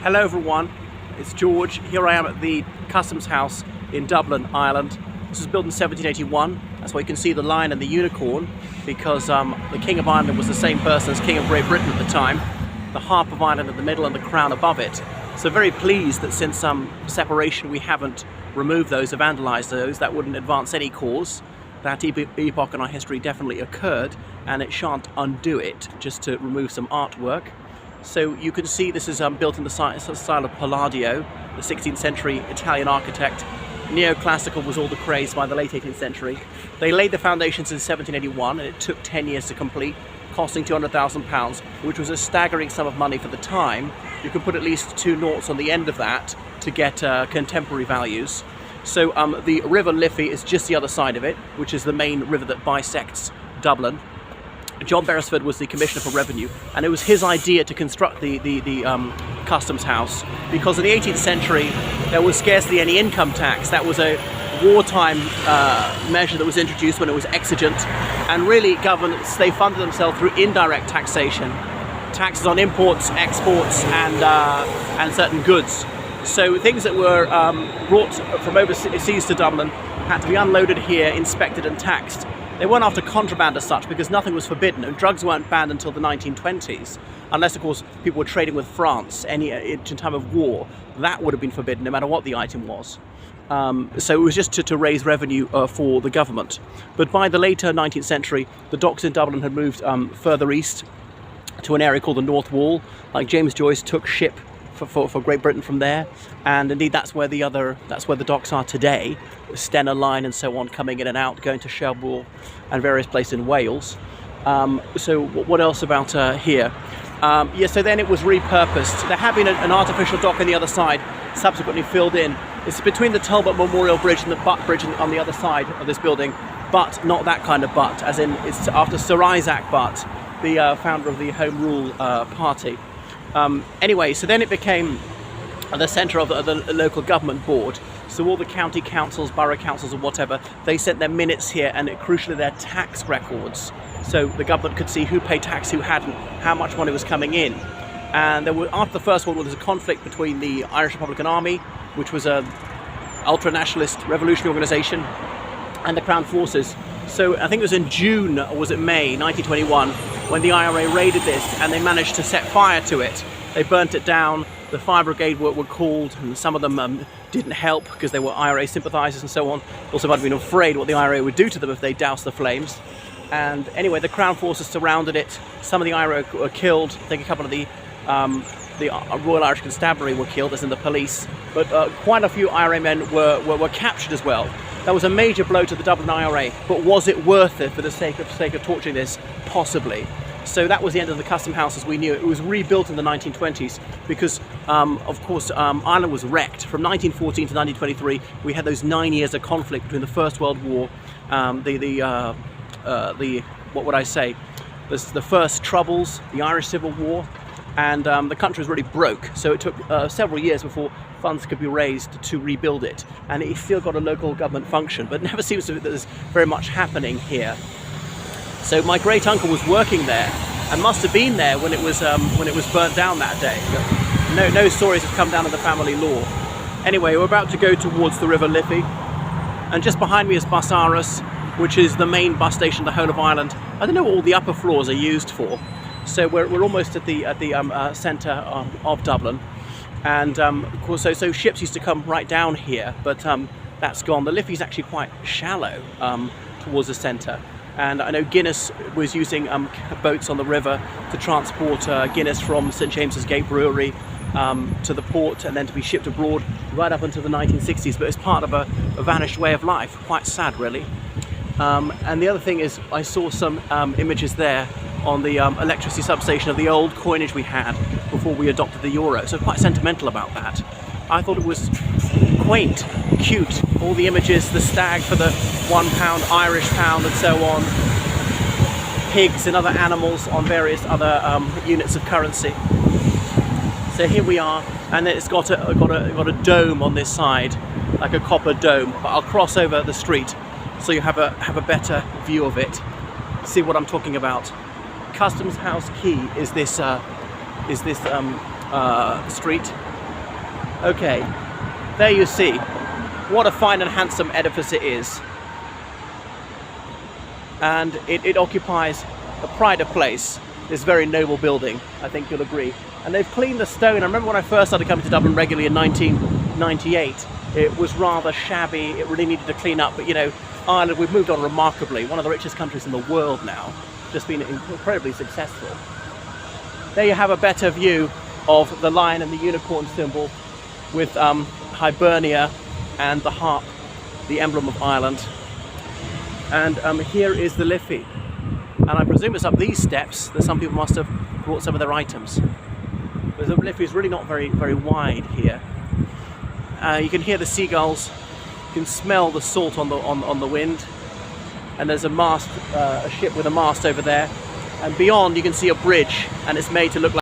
Hello everyone, it's George. Here I am at the Customs House in Dublin, Ireland. This was built in 1781. That's why you can see the lion and the unicorn, because the King of Ireland was the same person as King of Great Britain at the time. The harp of Ireland in the middle and the crown above it. So very pleased that since separation we haven't removed those or vandalised those. That wouldn't advance any cause. That epoch in our history definitely occurred, and it shan't undo it just to remove some artwork. So you can see this is built in the style of Palladio, the 16th century Italian architect. Neoclassical was all the craze by the late 18th century. They laid the foundations in 1781 and it took 10 years to complete, costing £200,000, which was a staggering sum of money for the time. You can put at least 2 noughts on the end of that to get contemporary values. So the River Liffey is just the other side of it, which is the main river that bisects Dublin. John Beresford was the Commissioner for Revenue, and it was his idea to construct the Customs House, because in the 18th century there was scarcely any income tax. That was a wartime measure that was introduced when it was exigent, and really governments, they funded themselves through indirect taxation, taxes on imports, exports, and certain goods. So things that were brought from overseas to Dublin had to be unloaded here, inspected and taxed. They weren't after contraband as such, because nothing was forbidden, and drugs weren't banned until the 1920s, unless of course people were trading with France in time of war. That would have been forbidden no matter what the item was. So it was just to raise revenue for the government. But by the later 19th century, the docks in Dublin had moved further east to an area called the North Wall. Like James Joyce took ship for Great Britain from there, and indeed that's where the docks are today. Stena Line and so on coming in and out, going to Cherbourg and various places in Wales. So what else about here? Yeah, so then it was repurposed. There had been an artificial dock on the other side, subsequently filled in. It's between the Talbot Memorial Bridge and the Butt Bridge on the other side of this building, but not that kind of Butt, as in it's after Sir Isaac Butt, the founder of the Home Rule Party. Anyway, so then it became the centre of the local government board. So all the county councils, borough councils or whatever, they sent their minutes here, and crucially their tax records. So the government could see who paid tax, who hadn't, how much money was coming in. And after the First World War, there was a conflict between the Irish Republican Army, which was an ultra-nationalist revolutionary organisation, and the Crown Forces. So I think it was in June, or was it May, 1921, when the IRA raided this, and they managed to set fire to it. They burnt it down. The fire brigade were called, and some of them didn't help because they were IRA sympathisers and so on. Also might have been afraid what the IRA would do to them if they doused the flames. And anyway, the Crown Forces surrounded it. Some of the IRA were killed. I think a couple of the Royal Irish Constabulary were killed, as in the police. But quite a few IRA men were captured as well. That was a major blow to the Dublin IRA, but was it worth it for the sake of torturing this? Possibly. So that was the end of the Custom House as we knew it. It was rebuilt in the 1920s because, of course, Ireland was wrecked. From 1914 to 1923, we had those 9 years of conflict between the First World War, what would I say, the First Troubles, the Irish Civil War, and the country was really broke. So it took several years before funds could be raised to rebuild it, and it still got a local government function, but it never seems to be that there's very much happening here. So my great uncle was working there, and must have been there when it was burnt down that day. No stories have come down in the family law. Anyway, we're about to go towards the River Liffey, and just behind me is Bus Aras, which is the main bus station of the whole of Ireland. I don't know what all the upper floors are used for. So we're almost at the centre of Dublin, and of course, so ships used to come right down here, but that's gone. The Liffey's actually quite shallow towards the centre. And I know Guinness was using boats on the river to transport Guinness from St James's Gate Brewery to the port, and then to be shipped abroad right up until the 1960s. But it's part of a vanished way of life. Quite sad, really. And the other thing is, I saw some images there on the electricity substation of the old coinage we had before we adopted the euro. So quite sentimental about that. I thought it was quaint, cute, all the images, the stag for the £1 Irish pound and so on, pigs and other animals on various other units of currency. So here we are, and then it's got a dome on this side, like a copper dome, but I'll cross over the street so you have a better view of it, see what I'm talking about. Customs House Quay is this street. Okay, there you see. What a fine and handsome edifice it is. And it occupies a pride of place, this very noble building, I think you'll agree. And they've cleaned the stone. I remember when I first started coming to Dublin regularly in 1998, it was rather shabby, it really needed to clean up, but you know, Ireland, we've moved on remarkably, one of the richest countries in the world now, just been incredibly successful. There you have a better view of the lion and the unicorn symbol with Hibernia and the harp, the emblem of Ireland. And here is the Liffey. And I presume it's up these steps that some people must have brought some of their items. But the Liffey is really not very wide here. You can hear the seagulls, you can smell the salt on the wind. And there's a mast, a ship with a mast over there. And beyond you can see a bridge, and it's made to look like